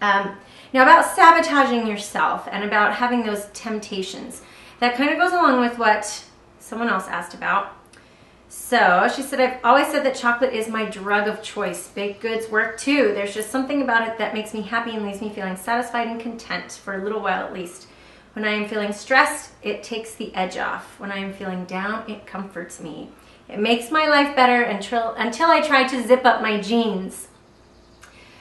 Now about sabotaging yourself and about having those temptations, that kind of goes along with what someone else asked about. So she said, I've always said that chocolate is my drug of choice. Baked goods work too. There's just something about it that makes me happy and leaves me feeling satisfied and content for a little while at least. When I am feeling stressed, it takes the edge off. When I am feeling down, it comforts me. It makes my life better until I try to zip up my jeans.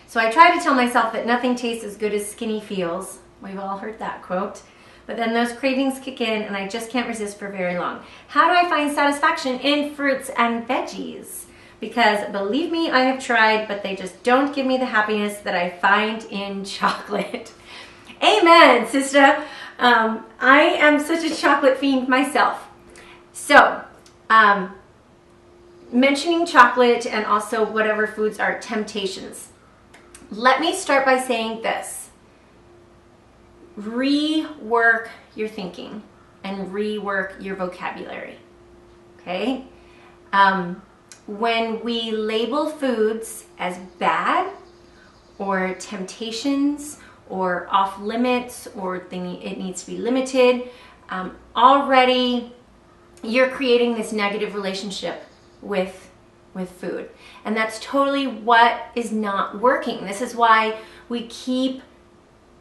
So I try to tell myself that nothing tastes as good as skinny feels. We've all heard that quote. But then those cravings kick in and I just can't resist for very long. How do I find satisfaction in fruits and veggies? Because believe me, I have tried, but they just don't give me the happiness that I find in chocolate. Amen, sister. I am such a chocolate fiend myself. So, mentioning chocolate and also whatever foods are temptations. Let me start by saying this. Rework your thinking and rework your vocabulary, okay? When we label foods as bad or temptations or off limits or it needs to be limited, already you're creating this negative relationship with food. And that's totally what is not working. This is why we keep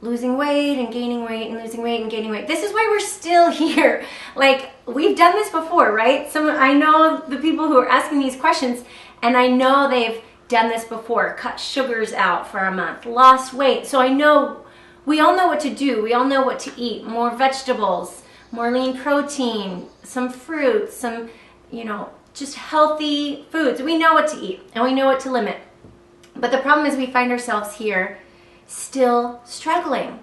losing weight and gaining weight and losing weight and gaining weight. This is why we're still here. Like, we've done this before, right? I know the people who are asking these questions, and I know they've done this before. Cut sugars out for a month, lost weight. So I know, we all know what to do. We all know what to eat. More vegetables, more lean protein, some fruits, some, just healthy foods. We know what to eat and we know what to limit. But the problem is we find ourselves here still struggling.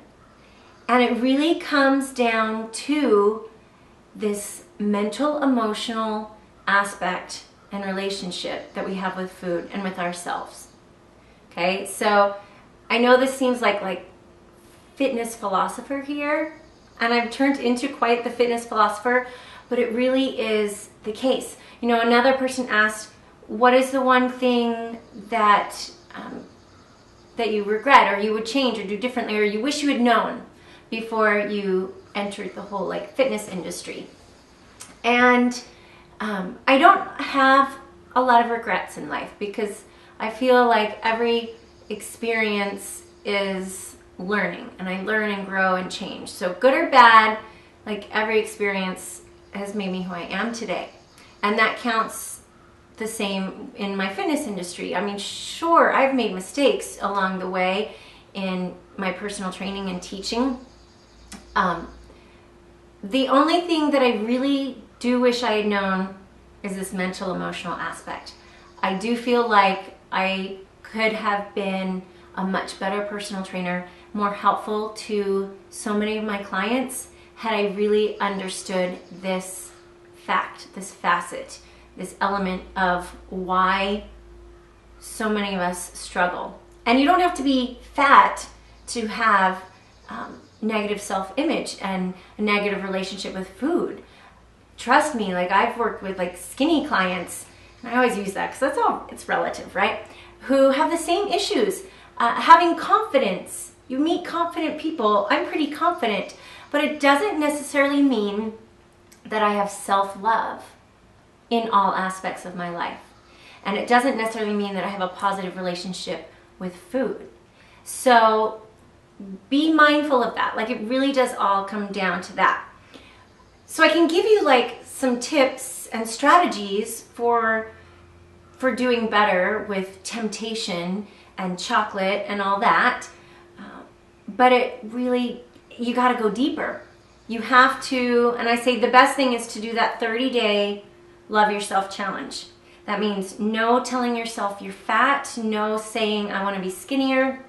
And it really comes down to this mental, emotional aspect and relationship that we have with food and with ourselves. Okay, so I know this seems like fitness philosopher here, and I've turned into quite the fitness philosopher, but it really is the case. Another person asked, what is the one thing that you regret or you would change or do differently or you wish you had known before you entered the whole fitness industry? And I don't have a lot of regrets in life because I feel like every experience is learning, and I learn and grow and change. So good or bad, every experience has made me who I am today. And that counts the same in my fitness industry. I mean, sure, I've made mistakes along the way in my personal training and teaching. The only thing that I really do wish I had known is this mental, emotional aspect. I do feel like I could have been a much better personal trainer, more helpful to so many of my clients had I really understood this fact, this facet, this element of why so many of us struggle. And you don't have to be fat to have negative self-image and a negative relationship with food. Trust me, I've worked with skinny clients, and I always use that because it's relative, right? Who have the same issues. Having confidence. You meet confident people. I'm pretty confident, but it doesn't necessarily mean that I have self-love in all aspects of my life. And it doesn't necessarily mean that I have a positive relationship with food. So be mindful of that. It really does all come down to that. So I can give you some tips and strategies for doing better with temptation and chocolate and all that. But it really, you got to go deeper. You have to, and I say the best thing is to do that 30-day Love Yourself challenge. That means no telling yourself you're fat, no saying I want to be skinnier,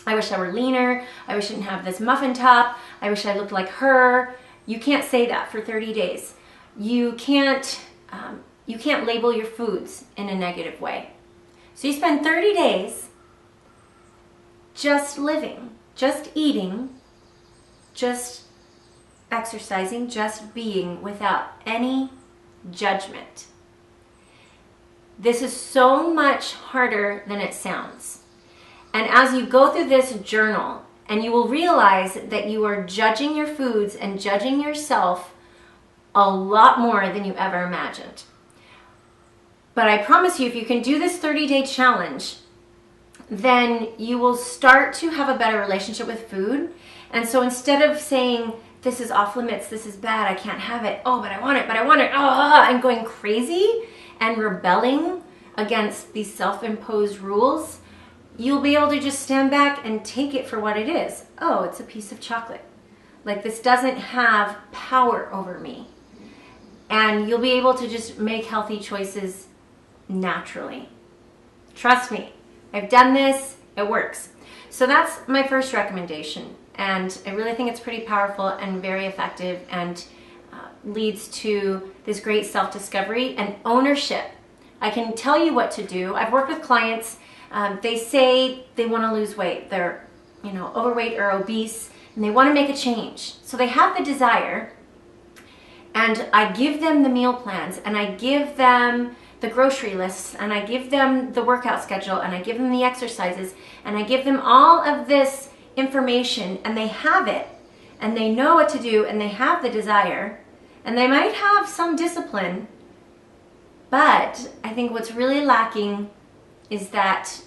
I wish I were leaner, I wish I didn't have this muffin top, I wish I looked like her. You can't say that for 30 days. You can't label your foods in a negative way. So you spend 30 days just living, just eating, just exercising, just being without any judgment. This is so much harder than it sounds. And as you go through this journal, and you will realize that you are judging your foods and judging yourself a lot more than you ever imagined. But I promise you, if you can do this 30-day challenge, then you will start to have a better relationship with food. And so instead of saying, this is off limits, this is bad, I can't have it, oh, but I want it, and going crazy and rebelling against these self-imposed rules, you'll be able to just stand back and take it for what it is. Oh, it's a piece of chocolate. Like, this doesn't have power over me. And you'll be able to just make healthy choices naturally. Trust me, I've done this, it works. So that's my first recommendation. And I really think it's pretty powerful and very effective, and leads to this great self-discovery and ownership. I can tell you what to do. I've worked with clients, they say they want to lose weight. They're, overweight or obese, and they want to make a change. So they have the desire, and I give them the meal plans, and I give them the grocery lists, and I give them the workout schedule, and I give them the exercises, and I give them all of this information, and they have it, and they know what to do, and they have the desire, and they might have some discipline, but I think what's really lacking is that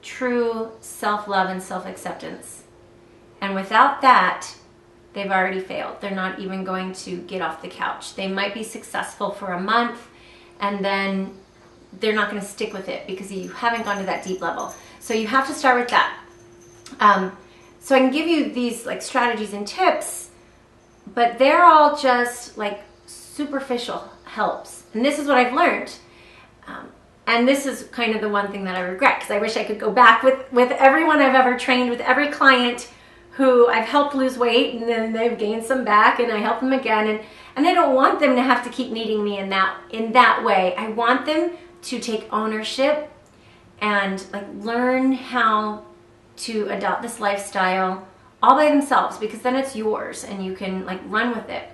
true self-love and self-acceptance. And without that, they've already failed. They're not even going to get off the couch. They might be successful for a month, and then they're not going to stick with it because you haven't gone to that deep level. So you have to start with that. So I can give you these strategies and tips, but they're all just superficial helps. And this is what I've learned. And this is kind of the one thing that I regret, because I wish I could go back with everyone I've ever trained, with every client who I've helped lose weight, and then they've gained some back, and I help them again. And I don't want them to have to keep needing me in that way. I want them to take ownership and learn how to adopt this lifestyle all by themselves, because then it's yours and you can run with it.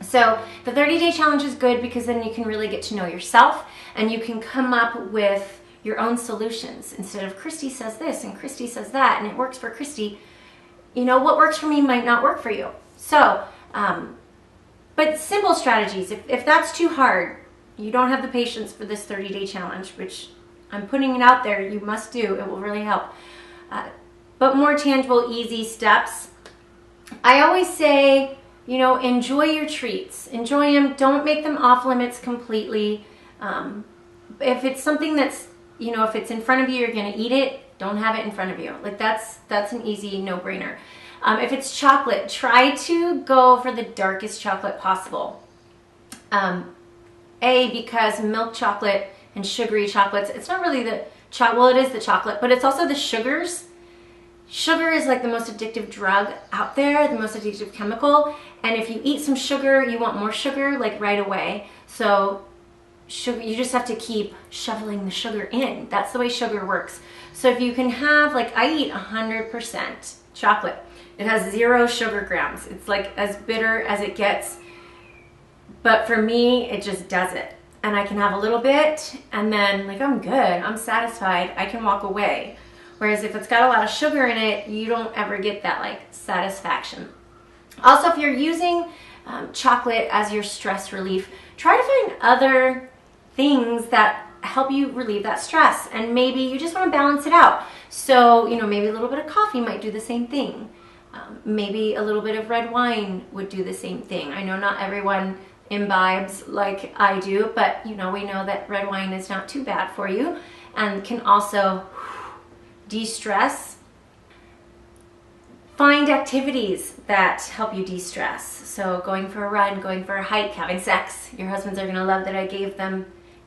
So the 30-day challenge is good because then you can really get to know yourself, and you can come up with your own solutions instead of Christy says this and Christy says that and it works for Christy. What works for me might not work for you. So, but simple strategies, if that's too hard, you don't have the patience for this 30-day challenge, which I'm putting it out there, you must do, it will really help. But more tangible, easy steps. I always say, enjoy your treats. Enjoy them. Don't make them off limits completely. If it's something that's, if it's in front of you, you're going to eat it, don't have it in front of you. That's an easy no-brainer. If it's chocolate, try to go for the darkest chocolate possible. Because milk chocolate and sugary chocolates, it's not really the chocolate, well, it is the chocolate, but it's also the sugars. Sugar is the most addictive drug out there, the most addictive chemical. And if you eat some sugar, you want more sugar right away. So sugar, you just have to keep shoveling the sugar in. That's the way sugar works. So if you can have, I eat 100% chocolate. It has 0 sugar grams. It's as bitter as it gets. But for me, it just does it. And I can have a little bit and then I'm good, I'm satisfied, I can walk away. Whereas if it's got a lot of sugar in it, you don't ever get that satisfaction. Also, if you're using chocolate as your stress relief, try to find other things that help you relieve that stress. And maybe you just want to balance it out. So, maybe a little bit of coffee might do the same thing. Maybe a little bit of red wine would do the same thing. I know not everyone imbibes like I do, but we know that red wine is not too bad for you and can also de-stress. Find activities that help you de-stress. So going for a run, going for a hike, having sex. Your husbands are gonna love that I gave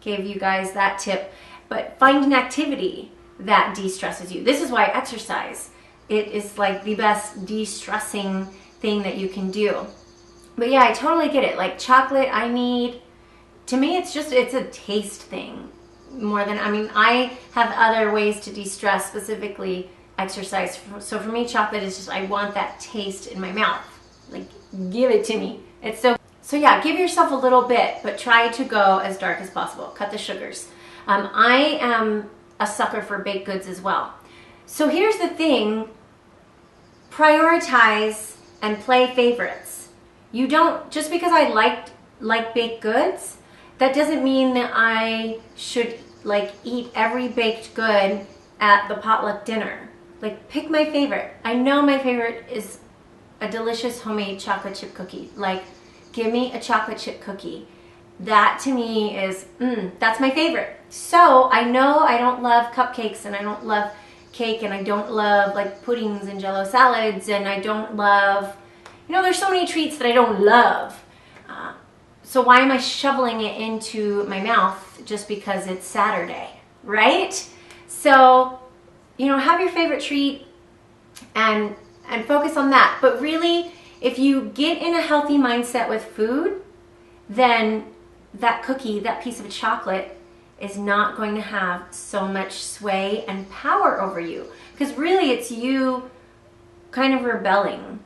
you guys that tip. But find an activity that de-stresses you. This is why exercise, it is the best de-stressing thing that you can do. But yeah, I totally get it. Chocolate, to me, it's a taste thing more than, I have other ways to de-stress, specifically exercise. So for me, chocolate is just, I want that taste in my mouth. Give it to me. It's so yeah, give yourself a little bit, but try to go as dark as possible. Cut the sugars. I am a sucker for baked goods as well. So here's the thing, prioritize and play favorites. You don't, just because I like baked goods, that doesn't mean that I should like eat every baked good at the potluck dinner. Like, pick my favorite. I know my favorite is a delicious homemade chocolate chip cookie. Like, give me a chocolate chip cookie. That to me is, that's my favorite. So I know I don't love cupcakes, and I don't love cake, and I don't love like puddings and jello salads, and I don't love, you know, there's so many treats that I don't love. So why am I shoveling it into my mouth just because it's Saturday, right? So, you know, have your favorite treat and focus on that. But really, if you get in a healthy mindset with food, then that cookie, that piece of chocolate is not going to have so much sway and power over you. Because really it's you kind of rebelling.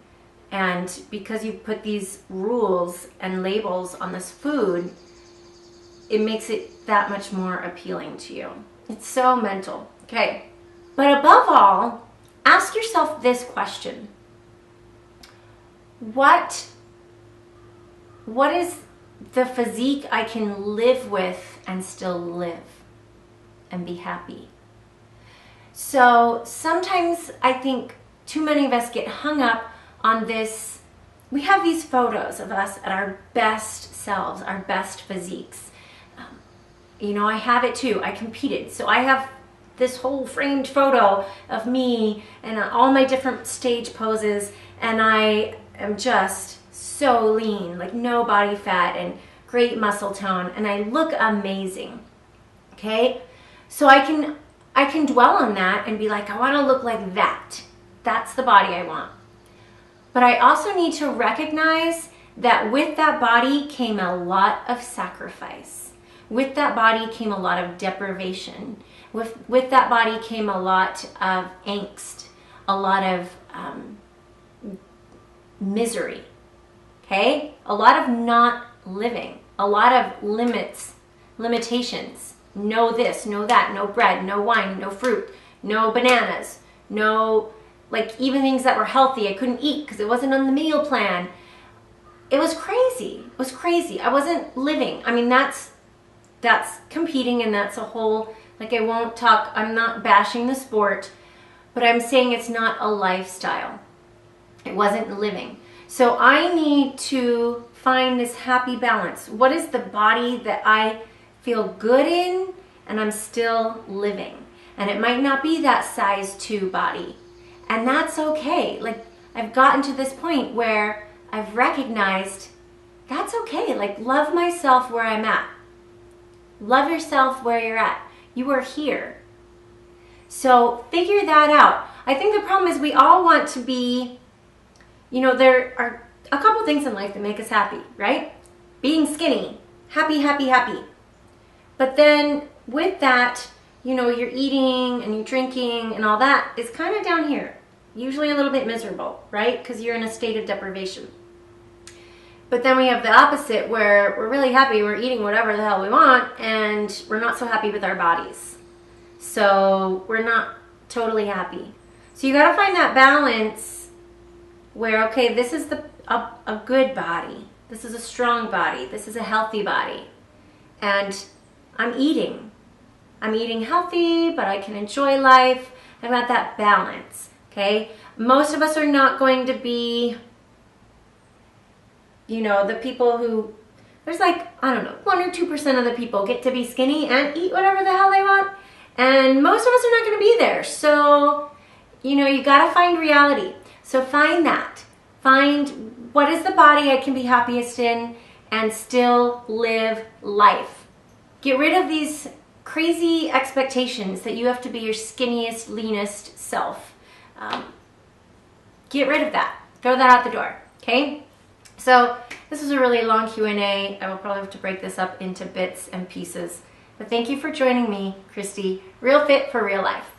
And because you put these rules and labels on this food, it makes it that much more appealing to you. It's so mental. Okay. But above all, ask yourself this question. What is the physique I can live with and still live and be happy? So sometimes I think too many of us get hung up on this. We have these photos of us at our best selves, our best physiques. You know, I have it too. I competed. So I have this whole framed photo of me and all my different stage poses, and I am just so lean, like no body fat and great muscle tone, and I look amazing. Okay? So I can dwell on that and be like, I want to look like that. That's the body I want. But I also need to recognize that with that body came a lot of sacrifice. With that body came a lot of deprivation. With that body came a lot of angst, a lot of misery, okay? A lot of not living, a lot of limitations. No this, no that, no bread, no wine, no fruit, no bananas, no, like even things that were healthy I couldn't eat because it wasn't on the meal plan. It was crazy. It was crazy. I wasn't living. I mean, that's competing, and that's a whole, like, I won't talk, I'm not bashing the sport, but I'm saying it's not a lifestyle. It wasn't living. So I need to find this happy balance. What is the body that I feel good in and I'm still living? And it might not be that size 2 body. And that's okay. Like, I've gotten to this point where I've recognized that's okay. Like, love myself where I'm at. Love yourself where you're at. You are here. So figure that out. I think the problem is we all want to be, you know, there are a couple things in life that make us happy, right? Being skinny, happy, happy, happy. But then with that, you know, you're eating and you're drinking and all that is kind of down here. Usually a little bit miserable, right? Because you're in a state of deprivation. But then we have the opposite where we're really happy, we're eating whatever the hell we want, and we're not so happy with our bodies. So we're not totally happy. So you got to find that balance where, okay, this is a good body. This is a strong body. This is a healthy body. And I'm eating. I'm eating healthy, but I can enjoy life. I've got that balance, okay? Most of us are not going to be, you know, the people who, there's like, I don't know, 1 or 2% of the people get to be skinny and eat whatever the hell they want. And most of us are not going to be there. So, you know, you got to find reality. So find that. Find what is the body I can be happiest in and still live life. Get rid of these crazy expectations that you have to be your skinniest, leanest self. Get rid of that. Throw that out the door, okay? So this was a really long Q&A. I will probably have to break this up into bits and pieces. But thank you for joining me, Christy. Real Fit for Real Life.